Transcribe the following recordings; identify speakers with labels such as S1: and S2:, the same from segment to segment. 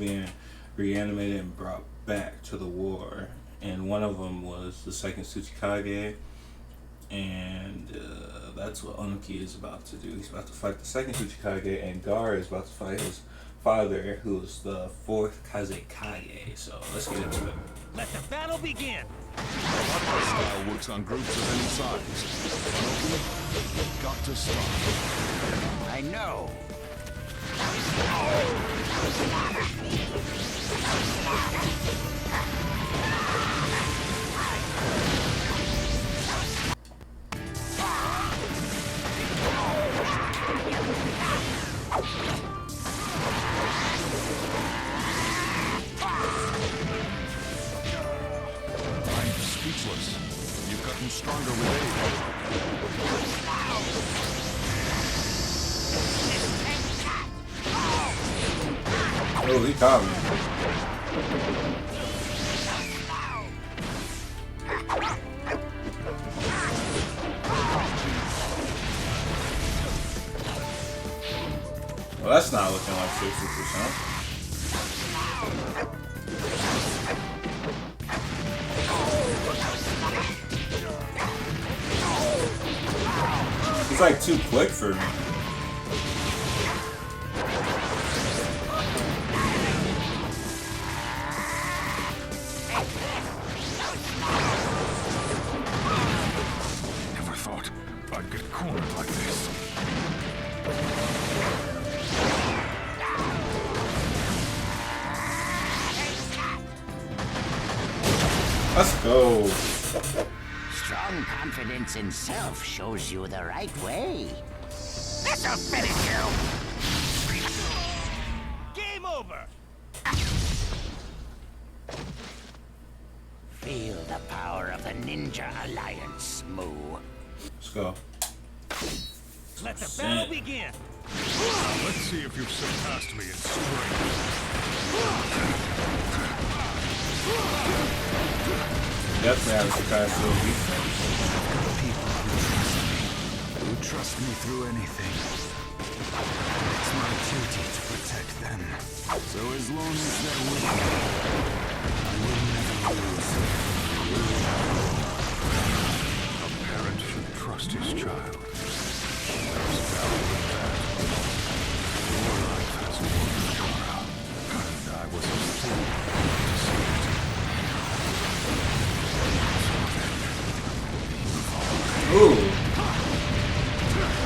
S1: being reanimated and brought back to the war. And one of them was the second Tsuchikage, and that's what Onuki is about to do. He's about to fight the second Tsuchikage, and Gar is about to fight his father, who's the fourth Kazekage. So let's get into it.
S2: Let the battle begin!
S3: Our style works on groups of any size. You've got to stop.
S2: I know.
S3: I'm speechless. You've gotten stronger with age.
S1: Oh, he caught me. Well, that's not looking like 60%. It's like too quick for me.
S3: Never thought I'd get cornered like this.
S1: Let's go.
S4: Strong confidence in self shows you the right way. This'll finish you!
S2: Game over!
S4: Feel the power of the Ninja Alliance, Moo.
S1: Let's go.
S2: Let the battle begin!
S3: Now let's see if you've surpassed me in strength.
S1: Definitely have to try to still beat them.
S3: People who trust me through anything. It's my duty to protect them. So as long as they're with me, I will never lose. A parent should trust his child. There's value in that. Your life has won, Madara, and I was a fool to see it.
S1: Ooh.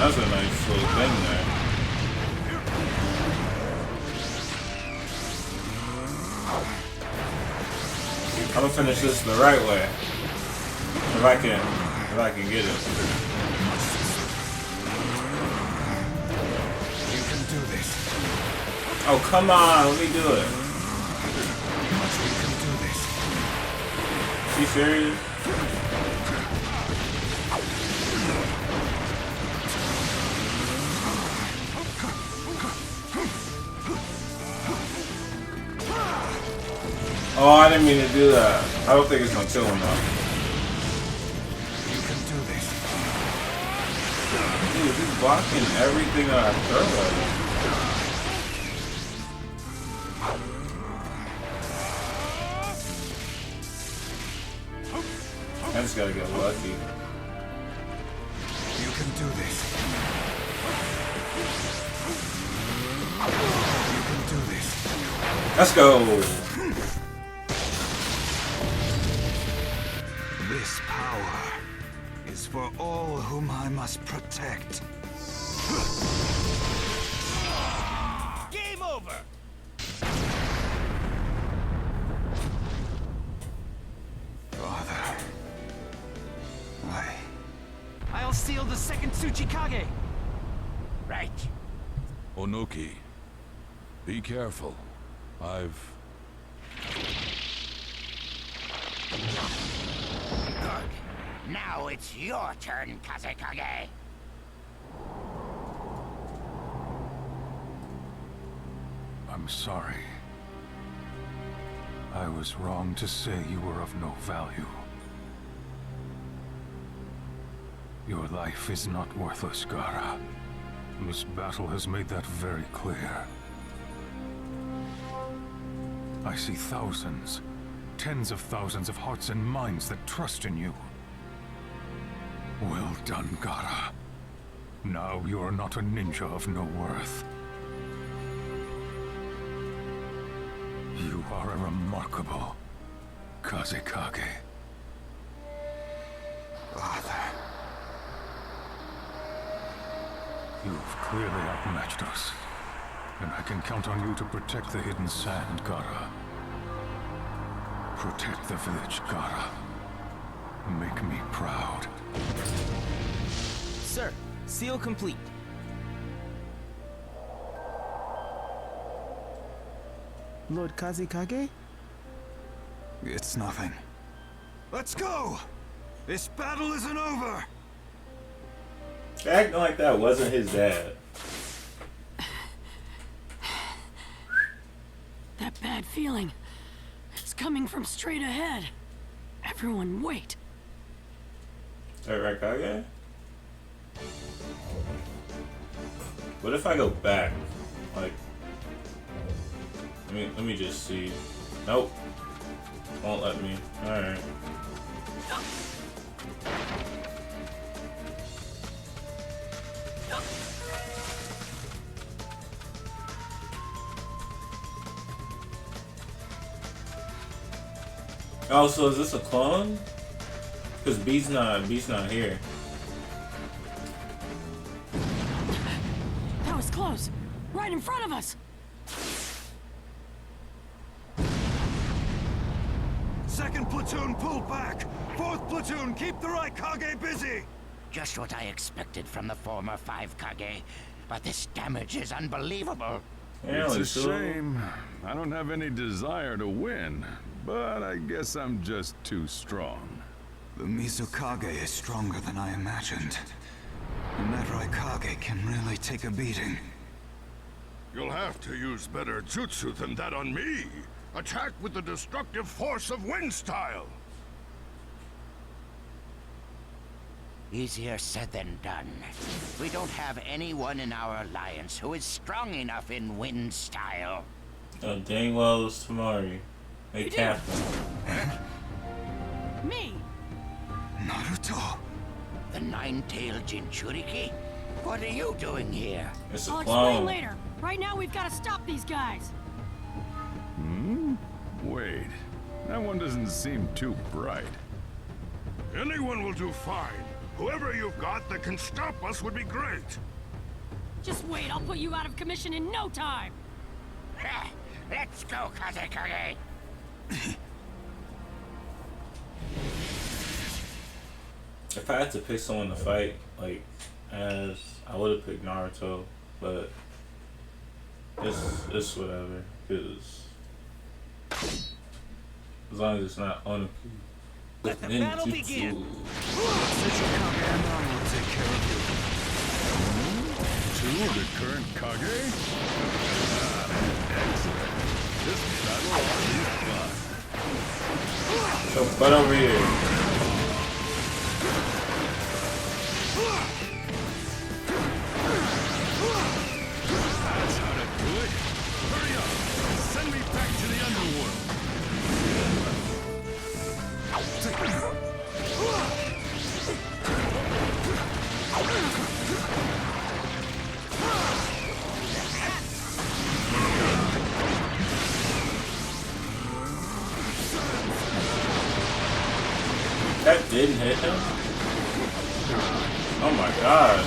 S1: That's a nice little thing there. I'm gonna finish this the right way. If I can get it.
S3: You can do this.
S1: Oh, come on, let me do it.
S3: You can do this.
S1: You serious? Oh, I didn't mean to do that. I don't think it's gonna kill him though.
S3: You can do this.
S1: Dude, he's blocking everything that I throw at him. I just gotta get lucky.
S3: You can do this. You can do this.
S1: Let's go.
S3: This power is for all whom I must protect.
S2: Game over!
S3: Father,
S2: I'll seal the second Tsuchikage!
S4: Right.
S5: Onuki, be careful.
S4: Good. Now it's your turn, Kazekage.
S3: I'm sorry. I was wrong to say you were of no value. Your life is not worthless, Gaara. This battle has made that very clear.
S6: I see thousands, tens of thousands of hearts and minds that trust in you. Well done, Gaara. Now you are not a ninja of no worth. You are a remarkable Kazekage.
S3: Father.
S6: You've clearly outmatched us, and I can count on you to protect the hidden sand, Gaara. Protect the village, Gaara. Make me proud.
S7: Sir, seal complete. Lord Kazekage?
S3: It's nothing. Let's go! This battle isn't over!
S1: Acting like that wasn't his dad.
S8: That bad feeling. It's coming from straight ahead. Everyone wait.
S1: Is that right, Kage? What if I go back? Like, let me just see. Nope. Won't let me. Alright. Oh, so is this a clone? Because B's not here.
S8: That was close. Right in front of us.
S3: Second platoon, pull back! Fourth platoon, keep the Raikage busy!
S4: Just what I expected from the former 5 Kage, but this damage is unbelievable.
S1: Yeah,
S5: It's a
S1: like,
S5: shame. I don't have any desire to win, but I guess I'm just too strong.
S3: The Mizukage is stronger than I imagined. And that Raikage can really take a beating.
S9: You'll have to use better jutsu than that on me. Attack with the destructive force of wind style.
S4: Easier said than done. We don't have anyone in our alliance who is strong enough in wind style.
S1: Oh, dang well it's Tamari. Hey, Captain.
S8: Me.
S3: Naruto!
S4: The nine-tailed Jinchuriki? What are you doing here?
S1: It's a
S8: I'll
S1: clone.
S8: explain later. Right now, we've got to stop these guys.
S5: Wait, that one doesn't seem too bright.
S9: Anyone will do fine. Whoever you've got that can stop us would be great.
S8: Just wait, I'll put you out of commission in no time.
S4: Let's go, Kazekage!
S1: If I had to pick someone to fight, like, as I would have picked Naruto, but it's whatever, because as long as it's not Onuki.
S2: Let the battle begin.
S3: And I will take care of you.
S5: 2 of the current Kage? Excellent. This battle is fun.
S1: So, butt over here.
S5: That's how to do it. Hurry up. Send me back to the underworld.
S1: That didn't hit him? Oh my god.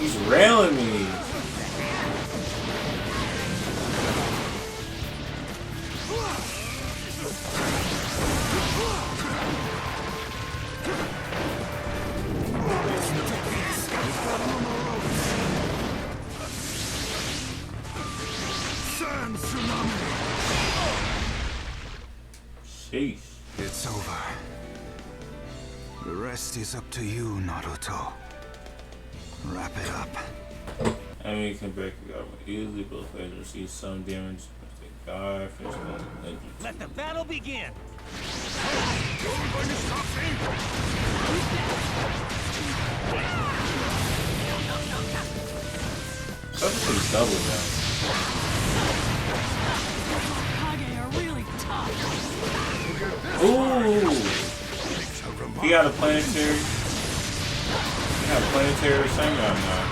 S1: He's railing me.
S3: Sand tsunami!
S1: Sheesh.
S3: It's over. The rest is up to you, Naruto. Wrap it up.
S1: Enemy can break the guard easily, both players receive some damage. If the guard finishes legend.
S2: Let the battle begin.
S9: You're going to stop me?
S1: Something's double now.
S8: Kage are really tough.
S1: Ooh! He got a planetary. He got a planetary Sengon now.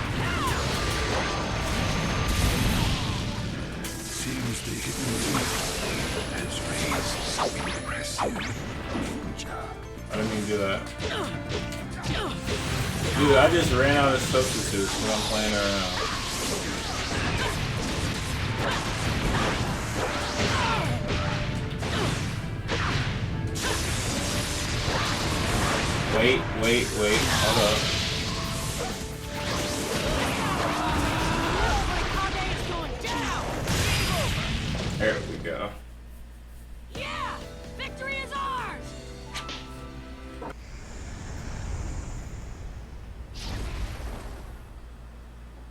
S3: Seems the hidden has raised some impressive ninja.
S1: I didn't mean to do that. Dude, I just ran out of substitutes when I'm playing around. Wait, hold up. There we go.
S8: Yeah! Victory is ours!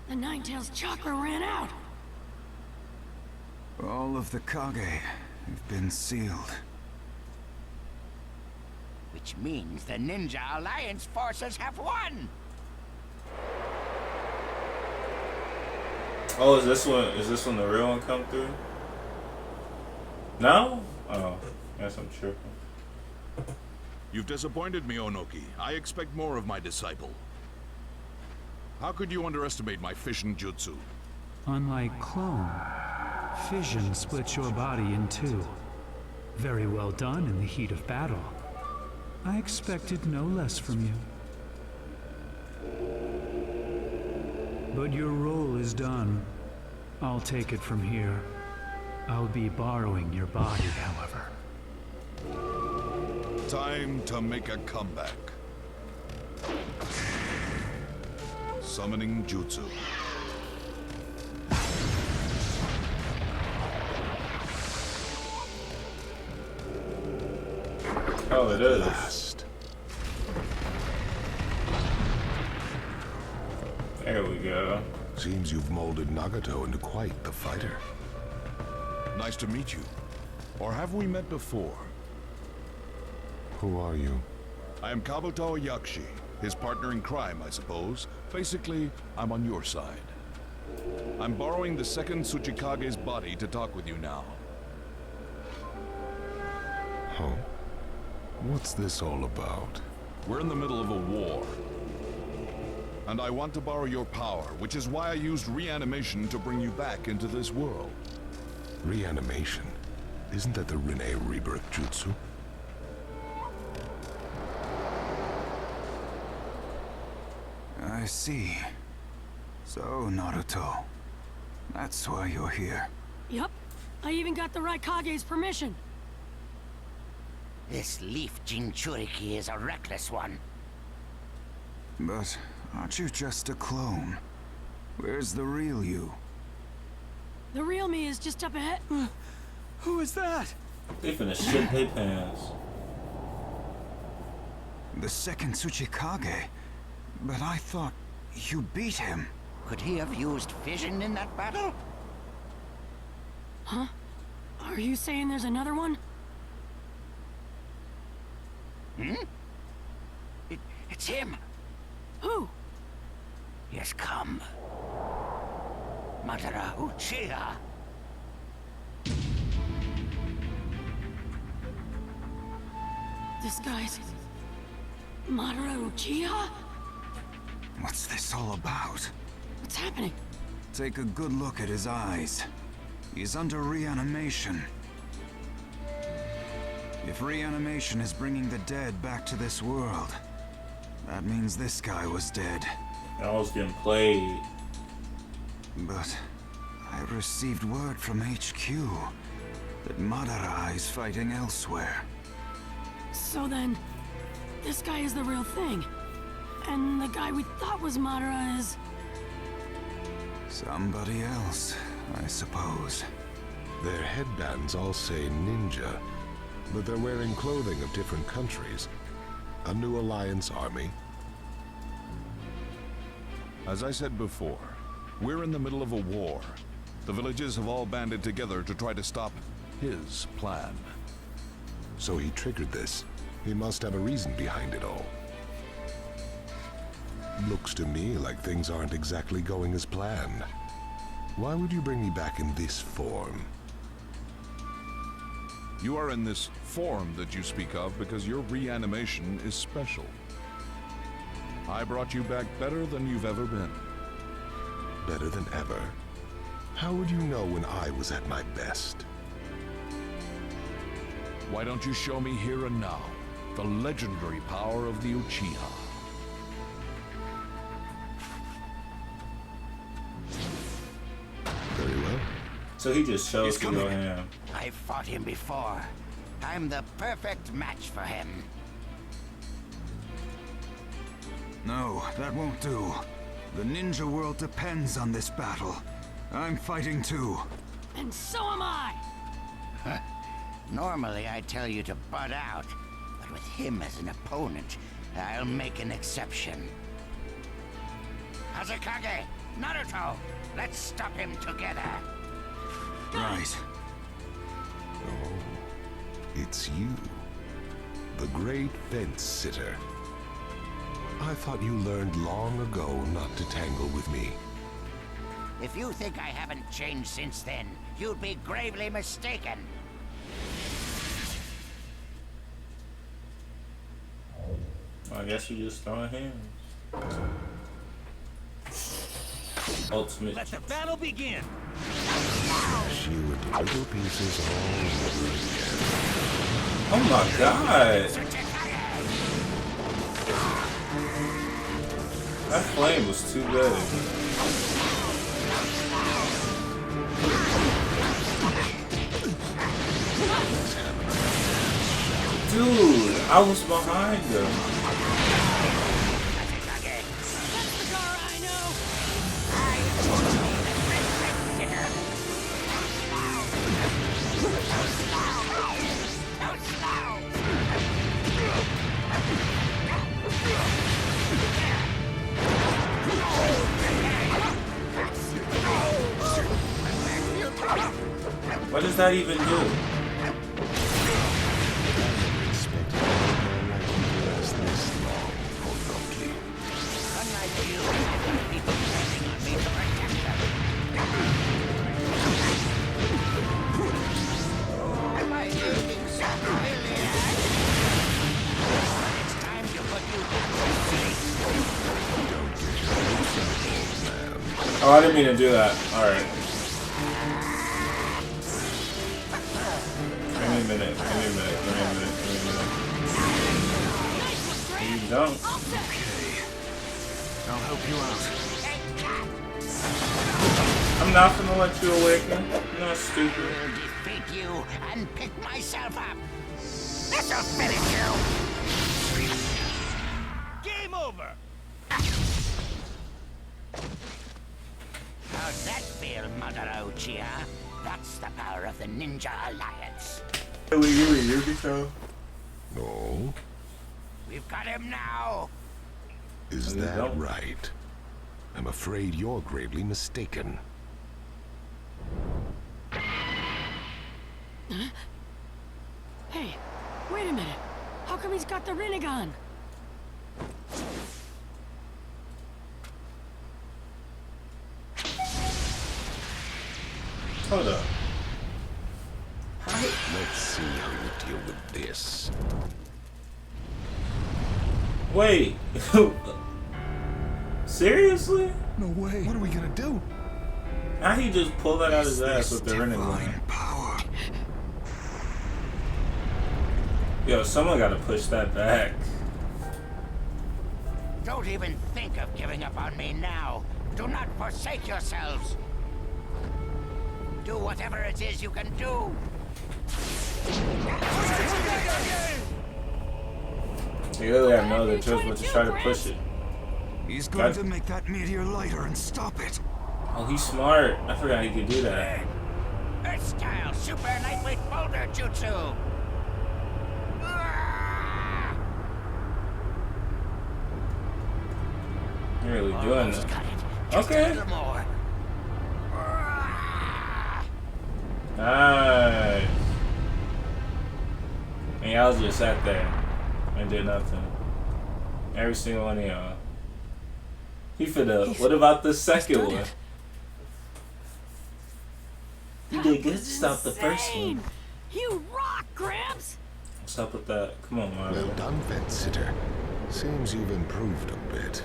S8: The Ninetales chakra ran out.
S3: All of the Kage have been sealed.
S4: Which means the Ninja Alliance forces have won.
S1: Oh, is this one the real one come through? No? Oh, guess I'm tripping.
S9: You've disappointed me, Onoki. I expect more of my disciple. How could you underestimate my fission jutsu?
S10: Unlike clone, fission splits your body in two. Very well done in the heat of battle. I expected no less from you. But your role is done. I'll take it from here. I'll be borrowing your body, however.
S9: Time to make a comeback. Summoning jutsu.
S1: Oh, it is.
S9: Last.
S1: There we go.
S11: Seems you've molded Nagato into quite the fighter.
S9: Nice to meet you. Or have we met before?
S11: Who are you?
S9: I am Kabuto Yakshi, his partner in crime, I suppose. Basically, I'm on your side. I'm borrowing the second Tsuchikage's body to talk with you now.
S11: Oh? What's this all about?
S9: We're in the middle of a war. And I want to borrow your power, which is why I used reanimation to bring you back into this world.
S11: Reanimation? Isn't that the Rinne rebirth jutsu?
S3: I see. So, Naruto. That's why you're here.
S8: Yup. I even got the right Kage's permission.
S4: This leaf Jinchuriki is a reckless one.
S3: But aren't you just a clone? Where's the real you?
S8: The real me is just up ahead.
S10: Who is that?
S1: They finna shit their pants.
S3: The second Tsuchikage? But I thought you beat him.
S4: Could he have used fission in that battle?
S8: Huh? Are you saying there's another one?
S4: Hmm? It's him.
S8: Who?
S4: He has come. Madara Uchiha.
S8: This guy's... Madara Uchiha?
S3: What's this all about?
S8: What's happening?
S3: Take a good look at his eyes. He's under reanimation. If reanimation is bringing the dead back to this world, that means this guy was dead.
S1: I was getting played.
S3: But I received word from HQ that Madara is fighting elsewhere.
S8: So then, this guy is the real thing. And the guy we thought was Madara is...
S3: Somebody else, I suppose.
S11: Their headbands all say ninja, but they're wearing clothing of different countries. A new alliance army.
S9: As I said before, we're in the middle of a war. The villages have all banded together to try to stop his plan.
S11: So he triggered this. He must have a reason behind it all. Looks to me like things aren't exactly going as planned. Why would you bring me back in this form?
S9: You are in this form that you speak of because your reanimation is special. I brought you back better than you've ever been.
S11: Better than ever? How would you know when I was at my best?
S9: Why don't you show me here and now the legendary power of the Uchiha?
S11: Very well.
S1: So he just chose to go ham.
S4: I've fought him before. I'm the perfect match for him.
S3: No, that won't do. The ninja world depends on this battle. I'm fighting too.
S8: And so am I!
S4: Normally I tell you to butt out, but with him as an opponent, I'll make an exception. Hazekage, Naruto, let's stop him together.
S3: Right.
S11: Oh, it's you. The great fence sitter. I thought you learned long ago not to tangle with me.
S4: If you think I haven't changed since then, you'd be gravely mistaken.
S1: Well, I guess you just throwing hands. Ultimate.
S2: Let the battle begin.
S11: Smash you into little pieces all over again.
S1: Oh my god! That flame was too good. Dude, I was behind him.
S8: That's the car I know!
S1: What does that even do?
S4: Unlike you, I've got people depending on me to protect them. Am I looking so brilliant? It's time to put you back to sleep.
S1: Oh, I didn't mean to do that. Alright. Give me a minute, give me a minute, give me a minute, give me a minute. You don't.
S3: Okay. I'll help you out.
S1: I'm not gonna let you awaken. You're not stupid.
S4: I'll defeat you and pick myself up. This'll finish you.
S2: Game over.
S4: How's that feel, Madara Uchiha? That's the power of the Ninja Alliance.
S11: No?
S4: We've got him now.
S11: Is that right? I'm afraid you're gravely mistaken.
S8: Hey, wait a minute. How come he's got the Rinnegan?
S1: Hold up.
S11: Let's see how you deal with this.
S1: Wait. Seriously?
S3: No way. What are we gonna do?
S1: How he just pulled that out of his ass with the Rinnegan?
S3: Power.
S1: Yo, someone gotta push that back.
S4: Don't even think of giving up on me now. Do not forsake yourselves. Do whatever it is you can do.
S1: They really have no other choice but to try to push it.
S3: He's going to make that meteor lighter and stop it.
S1: Oh, he's smart. I forgot he could do that.
S4: Earth-style super lightweight boulder jutsu.
S1: You're really doing
S4: Almost
S1: that.
S4: got it. Just
S1: Okay.
S4: a little more.
S1: Nice. And y'all just sat there and did nothing. Every single one of y'all. He finna. What about the second one? You did good to stop the first one.
S8: You rock, Gramps!
S1: What's up with that? Come on, Mario.
S11: Well done, fence sitter. Seems you've improved a bit.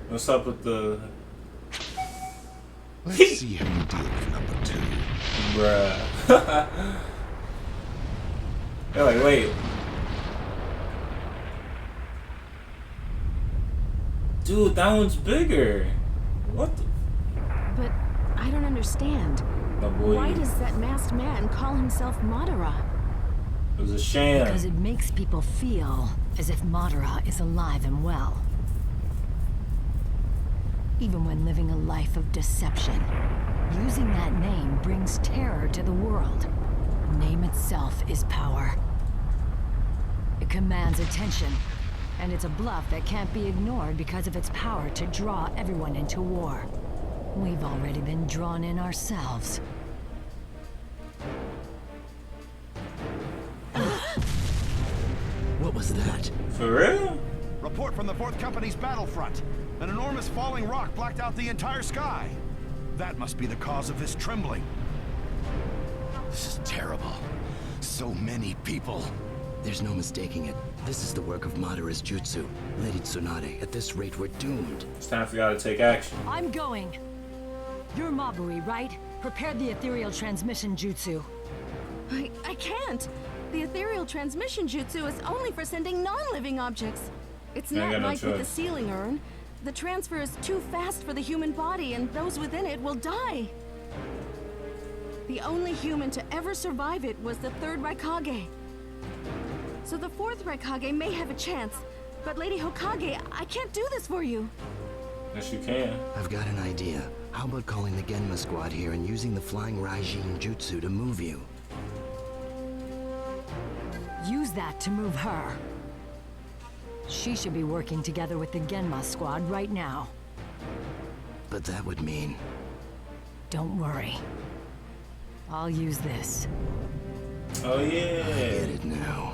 S1: What's up with the...
S11: Let's see how you deal with number 2.
S1: Bruh. They're like, wait. Dude, that one's bigger. What the...
S12: But I don't understand.
S1: My boy.
S12: Why does that masked man call himself Madara?
S1: It was a sham.
S13: Because it makes people feel as if Madara is alive and well. Even when living a life of deception, using that name brings terror to the world. Name itself is power. It commands attention, and it's a bluff that can't be ignored because of its power to draw everyone into war. We've already been drawn in ourselves.
S14: What was that?
S1: For real?
S15: Report from the 4th Company's battlefront. An enormous falling rock blacked out the entire sky. That must be the cause of this trembling.
S14: This is terrible. So many people. There's no mistaking it. This is the work of Madara's jutsu. Lady Tsunade, at this rate, we're doomed.
S1: It's time for y'all to take action.
S13: I'm going. You're Mabui, right? Prepare the ethereal transmission jutsu.
S12: I can't. The ethereal transmission jutsu is only for sending non-living objects. It's not like with the sealing urn. The transfer is too fast for the human body, and those within it will die. The only human to ever survive it was the 3rd Raikage. So the 4th Raikage may have a chance, but Lady Hokage, I can't do this for you.
S1: Yes, you can.
S14: I've got an idea. How about calling the Genma squad here and using the flying Raijin jutsu to move you?
S13: Use that to move her. She should be working together with the Genma squad right now.
S14: But that would mean...
S13: Don't worry. I'll use this.
S1: Oh yeah.
S14: I get it now.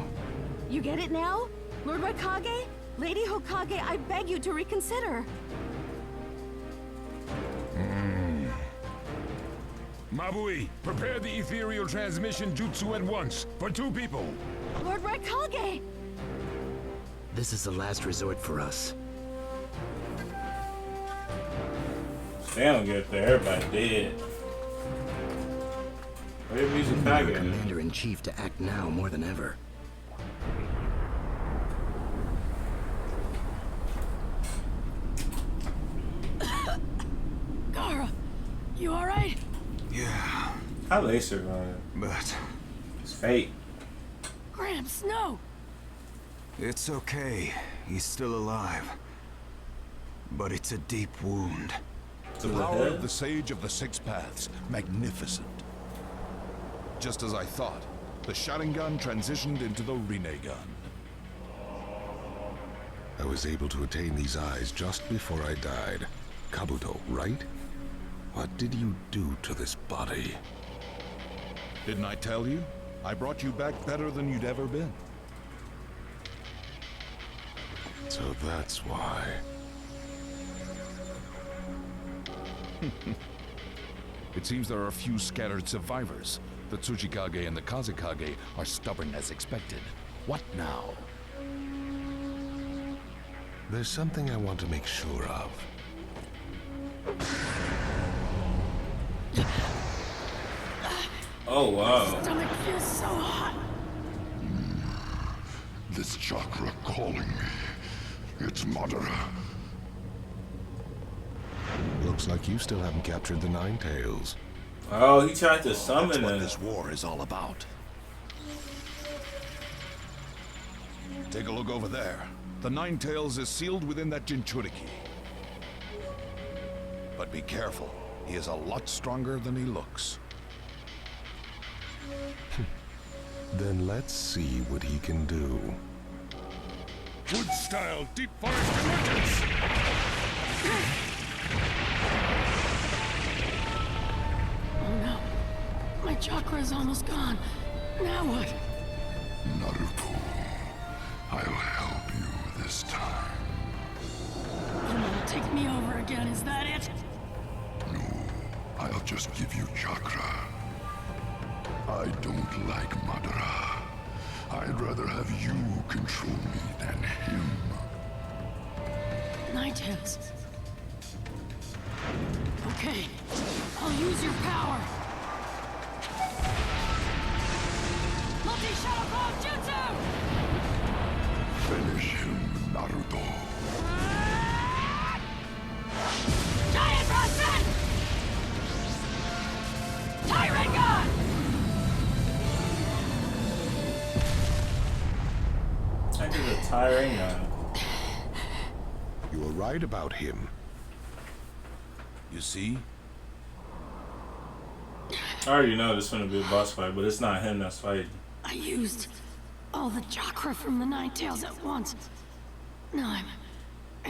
S12: You get it now? Lord Raikage? Lady Hokage, I beg you to reconsider.
S6: Mabui, prepare the ethereal transmission jutsu at once, for 2 people.
S12: Lord Raikage!
S14: This is the last resort for us.
S1: They don't get there, everybody dead. Where's Mizukage?
S14: Commander-in-Chief to act now more than ever.
S8: Gara, you alright?
S3: Yeah.
S1: How they survive?
S3: But...
S1: It's fate.
S8: Gramps, no!
S3: it's okay. He's still alive. But it's a deep wound.
S9: The power of the Sage of the 6 Paths. Magnificent. Just as I thought, the Sharingan transitioned into the Rinnegan.
S11: I was able to attain these eyes just before I died. Kabuto, right? What did you do to this body?
S9: Didn't I tell you? I brought you back better than you'd ever been.
S11: So that's why.
S9: It seems there are a few scattered survivors. The Tsuchikage and the Kazekage are stubborn as expected. What now?
S11: There's something I want to make sure of.
S1: Oh wow.
S8: My stomach feels so hot.
S16: This chakra calling me. It's Madara.
S11: Looks like you still haven't captured the Nine Tails.
S1: Oh, he tried to summon
S9: That's what
S1: him.
S9: this war is all about. Take a look over there. The Nine Tails is sealed within that Jinchuriki. But be careful. He is a lot stronger than he looks.
S11: Then let's see what he can do.
S6: Wood-style deep forest emergence!
S8: Oh no. My chakra is almost gone. Now what?
S16: Naruto, I'll help you this time.
S8: You know take me over again, is that it?
S16: No, I'll just give you chakra. I don't like Madara. I'd rather have you control me than him.
S8: Ninetales. Okay, I'll use your power. Multi-shuttle bomb jutsu!
S16: Finish him, Naruto.
S8: Giant Rasen! Tyrant
S1: I did a Tyrant.
S11: You were right about him.
S9: You see?
S1: I already know this is gonna be a boss fight, but it's not him that's fighting.
S8: I used all the chakra from the Ninetales at once. Now I'm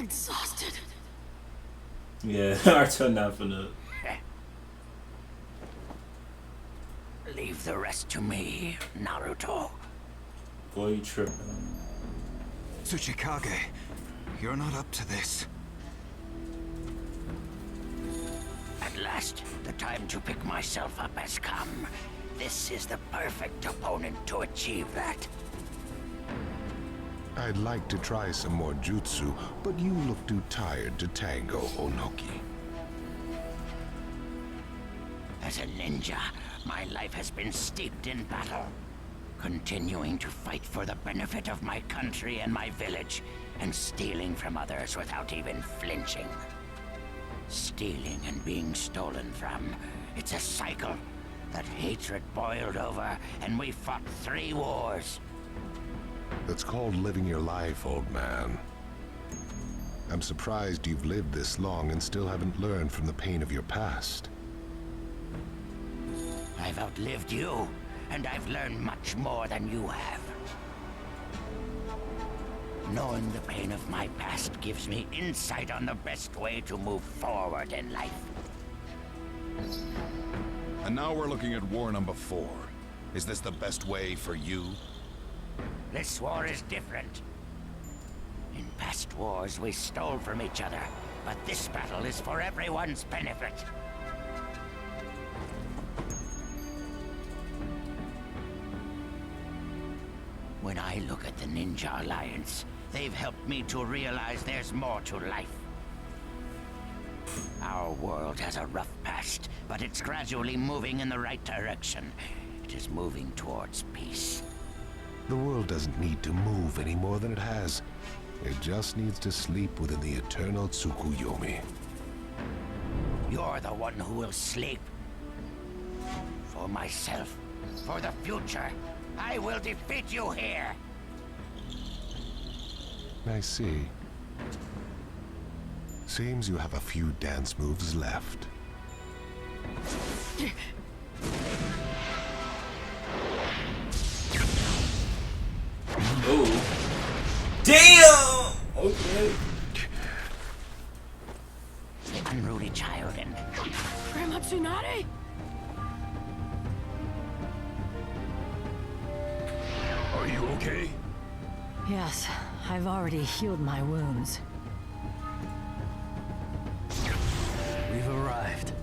S8: exhausted.
S1: Yeah, Naruto not finna.
S4: Leave the rest to me, Naruto.
S1: Boy, you tripping.
S3: Tsuchikage, you're not up to this.
S4: At last, the time to pick myself up has come. This is the perfect opponent to achieve that.
S11: I'd like to try some more jutsu, but you look too tired to tango, Onoki.
S4: As a ninja, my life has been steeped in battle. Continuing to fight for the benefit of my country and my village, and stealing from others without even flinching. Stealing and being stolen from. It's a cycle. That hatred boiled over, and we fought 3 wars.
S11: That's called living your life, old man. I'm surprised you've lived this long and still haven't learned from the pain of your past.
S4: I've outlived you, and I've learned much more than you have. Knowing the pain of my past gives me insight on the best way to move forward in life.
S9: And now we're looking at war number 4. Is this the best way for you?
S4: This war is different. In past wars, we stole from each other, but this battle is for everyone's benefit. When I look at the Ninja Alliance, they've helped me to realize there's more to life. Our world has a rough past, but it's gradually moving in the right direction. It is moving towards peace.
S11: The world doesn't need to move any more than it has. It just needs to sleep within the eternal Tsukuyomi.
S4: You're the one who will sleep. For myself, for the future, I will defeat you here.
S11: I see. Seems you have a few dance moves left.
S1: Oh. Damn! Okay.
S4: Unruly child and...
S8: Grandma Tsunade?
S6: Are you okay?
S13: Yes, I've already healed my wounds.
S17: We've arrived.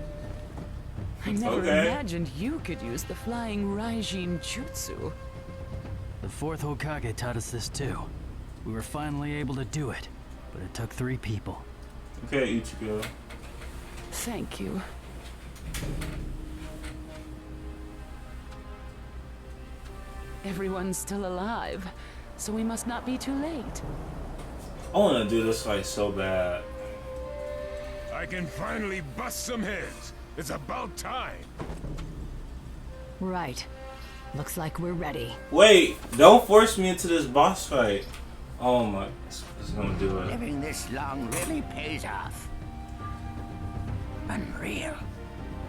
S17: I never imagined you could use the flying Raijin Jutsu. The 4th Hokage taught us this too. We were finally able to do it, but it took 3 people.
S1: Okay, Ichigo.
S17: Thank you. Everyone's still alive, so we must not be too late.
S1: I want to do this fight so bad.
S6: I can finally bust some heads. It's about time.
S13: Right. Looks like we're ready.
S1: Wait, don't force me into this boss fight. Oh my, it's gonna do it.
S4: Living this long really pays off. Unreal.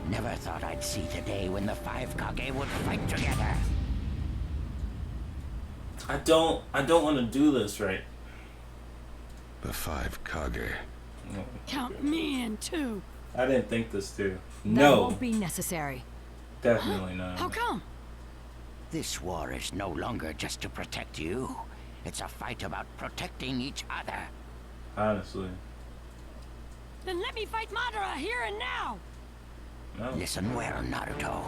S4: Never thought I'd see the day when the 5 Kage would fight together.
S1: I don't want to do this right.
S11: The 5 Kage.
S8: Count me in too.
S1: I didn't think this through.
S13: That
S1: No.
S13: won't be necessary.
S1: Definitely not.
S8: How come?
S4: This war is no longer just to protect you. It's a fight about protecting each other.
S1: Honestly.
S8: Then let me fight Madara here and now!
S1: No.
S4: Listen well, Naruto.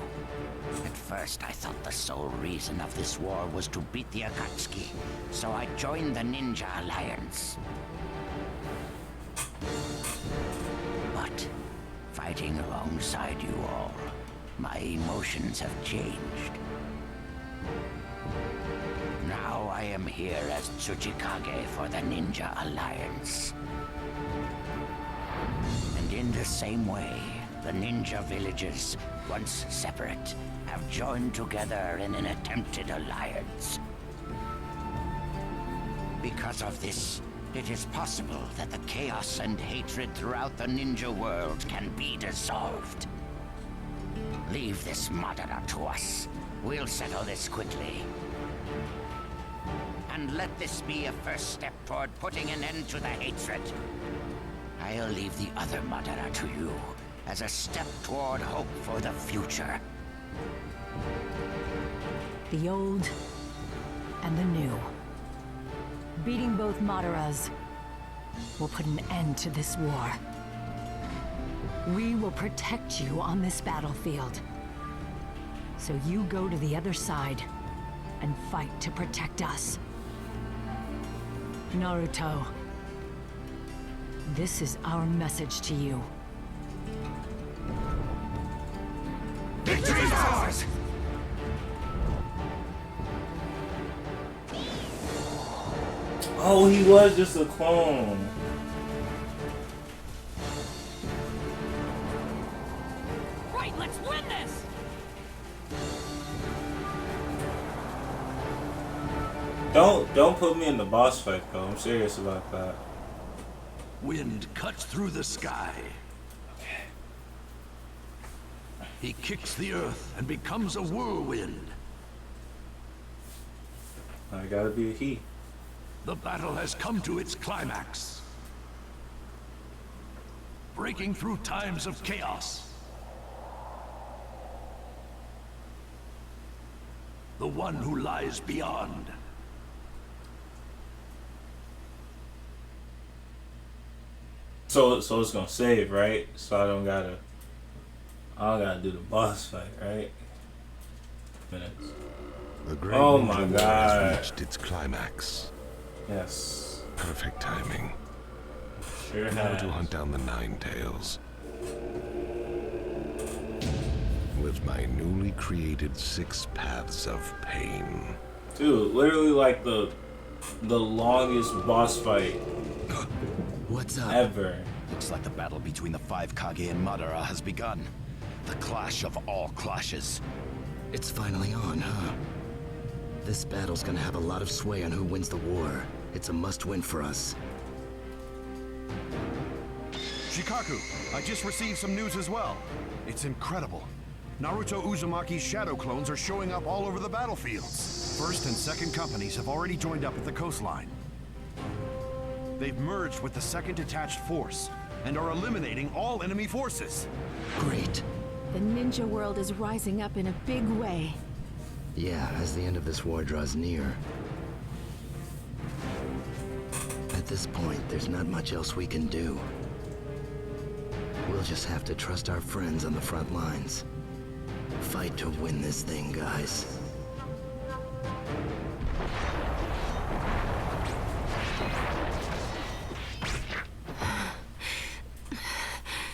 S4: At first, I thought the sole reason of this war was to beat the Akatsuki, so I joined the Ninja Alliance. But, fighting alongside you all, my emotions have changed. Now I am here as Tsuchikage for the Ninja Alliance. And in the same way, the ninja villages, once separate, have joined together in an attempted alliance. Because of this, it is possible that the chaos and hatred throughout the ninja world can be dissolved. Leave this Madara to us. We'll settle this quickly. And let this be a first step toward putting an end to the hatred. I'll leave the other Madara to you, as a step toward hope for the future.
S13: The old and the new. Beating both Madaras will put an end to this war. We will protect you on this battlefield. So you go to the other side and fight to protect us. Naruto, this is our message to you.
S4: Victory is ours!
S1: Oh, he was just a clone.
S8: Right, let's win this!
S1: Don't put me in the boss fight though. I'm serious about that.
S18: Wind cuts through the sky. He kicks the earth and becomes a whirlwind.
S1: I gotta be a he.
S18: The battle has come to its climax. Breaking through times of chaos. The one who lies beyond.
S1: So it's gonna save, right? So I don't gotta do the boss fight, right? Minutes.
S11: The great
S1: oh my
S11: ninja war
S1: god.
S11: has reached its climax.
S1: Yes.
S11: Perfect timing.
S1: Sure
S11: Now
S1: has.
S11: to hunt down the Nine Tails. With my newly created 6 paths of pain.
S1: Dude, literally like the longest boss fight
S14: What's up?
S1: ever.
S14: Looks like the battle between the 5 Kage and Madara has begun. The clash of all clashes. It's finally on, huh? This battle's gonna have a lot of sway on who wins the war. It's a must-win for us.
S15: Shikaku, I just received some news as well. It's incredible. Naruto Uzumaki's shadow clones are showing up all over the battlefields. First and second companies have already joined up at the coastline. They've merged with the second detached force and are eliminating all enemy forces.
S14: Great.
S12: The ninja world is rising up in a big way.
S14: Yeah, as the end of this war draws near. At this point, there's not much else we can do. We'll just have to trust our friends on the front lines. Fight to win this thing, guys.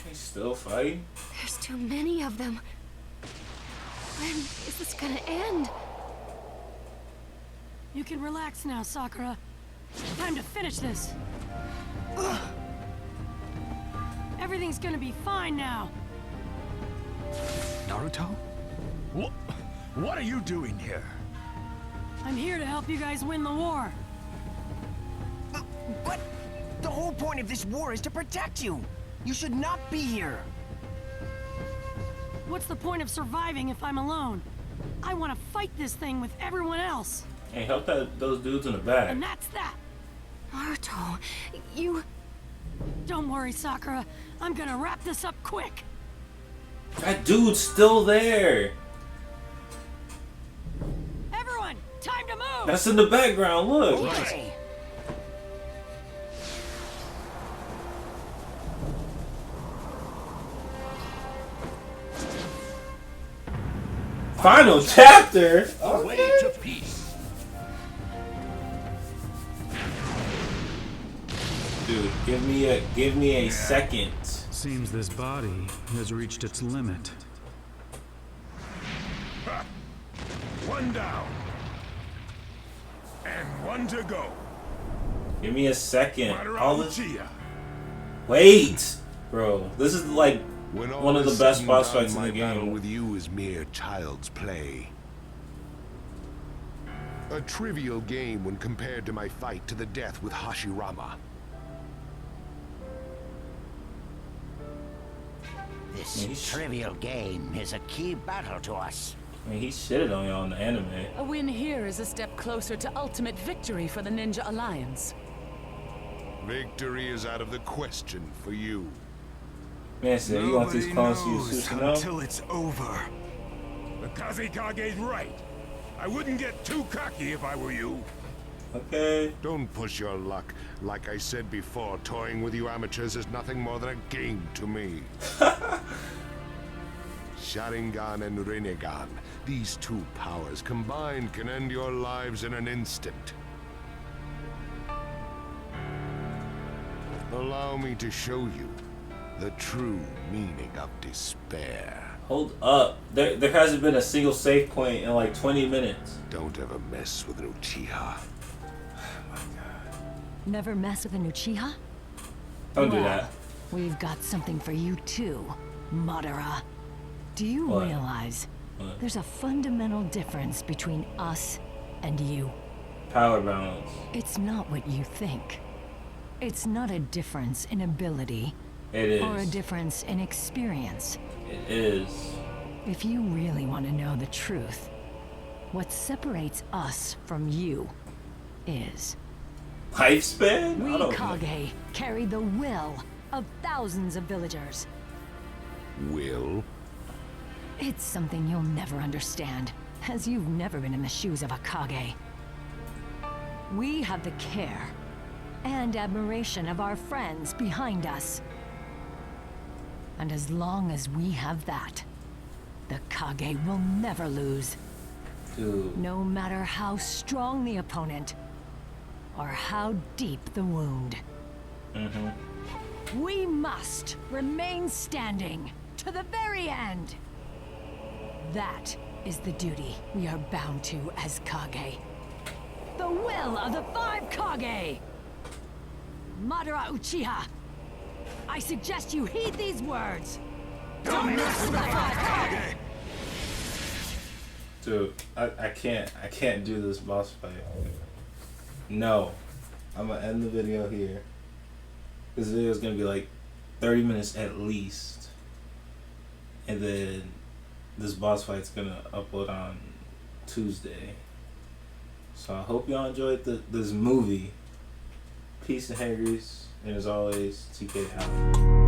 S1: He's still fighting?
S12: There's too many of them. When is this gonna end?
S8: You can relax now, Sakura. Time to finish this. Ugh. Everything's gonna be fine now.
S18: Naruto? What are you doing here?
S8: I'm here to help you guys win the war.
S19: But the whole point of this war is to protect you. You should not be here.
S8: What's the point of surviving if I'm alone? I want to fight this thing with everyone else.
S1: Hey, help those dudes in the back.
S8: And that's that.
S12: Naruto, you...
S8: Don't worry, Sakura. I'm gonna wrap this up quick.
S1: That dude's still there.
S8: Everyone, time to move.
S1: That's in the background, look.
S8: Okay.
S1: Final chapter.
S18: The way to peace.
S1: Dude, give me a second.
S10: Seems this body has reached its limit.
S18: Ha. One down. And one to go.
S1: Give me a second.
S18: Madara
S1: All this.
S18: Uchiha.
S1: Wait, bro. This is like
S11: When all
S1: one of the
S11: is
S1: best
S11: said and
S1: boss
S11: done,
S1: fights in
S11: my
S1: the
S11: battle
S1: game.
S11: with you is mere child's play. A trivial game when compared to my fight to the death with Hashirama.
S4: This trivial game is a key battle to us.
S1: I mean, he shitted on y'all in the anime.
S17: A win here is a step closer to ultimate victory for the Ninja Alliance.
S11: Victory is out of the question for you.
S1: Man said, you want these clones to use Susanoo?
S15: Until it's over.
S18: The Kazekage's right. I wouldn't get too cocky if I were you.
S1: Okay.
S11: Don't push your luck. Like I said before, toying with you amateurs is nothing more than a game to me. Sharingan and Rinnegan, these two powers combined can end your lives in an instant. Allow me to show you the true meaning of despair.
S1: Hold up. There hasn't been a single save point in like 20 minutes.
S11: Don't ever mess with an Uchiha.
S13: Never mess with an Uchiha?
S1: Don't do that.
S13: We've got something for you too, Madara. Do you
S1: What?
S13: realize
S1: What?
S13: there's a fundamental difference between us and you?
S1: Power balance.
S13: It's not what you think. It's not a difference in ability.
S1: It is.
S13: Or a difference in experience.
S1: It is.
S13: If you really want to know the truth, what separates us from you is...
S1: Lifespan?
S13: We
S1: I don't know.
S13: Kage carry the will of thousands of villagers.
S11: Will?
S13: It's something you'll never understand, as you've never been in the shoes of a Kage. We have the care and admiration of our friends behind us. And as long as we have that, the Kage will never lose.
S1: Dude.
S13: No matter how strong the opponent, or how deep the wound. We must remain standing to the very end. That is the duty we are bound to as Kage. The will of the 5 Kage! Madara Uchiha, I suggest you heed these words. Don't mess with the 5 Kage!
S1: Dude, I can't do this boss fight. No. I'm gonna end the video here. This video is gonna be like 30 minutes at least. And then this boss fight's gonna upload on Tuesday. So I hope y'all enjoyed this movie. Peace and hangers, and as always, TK out.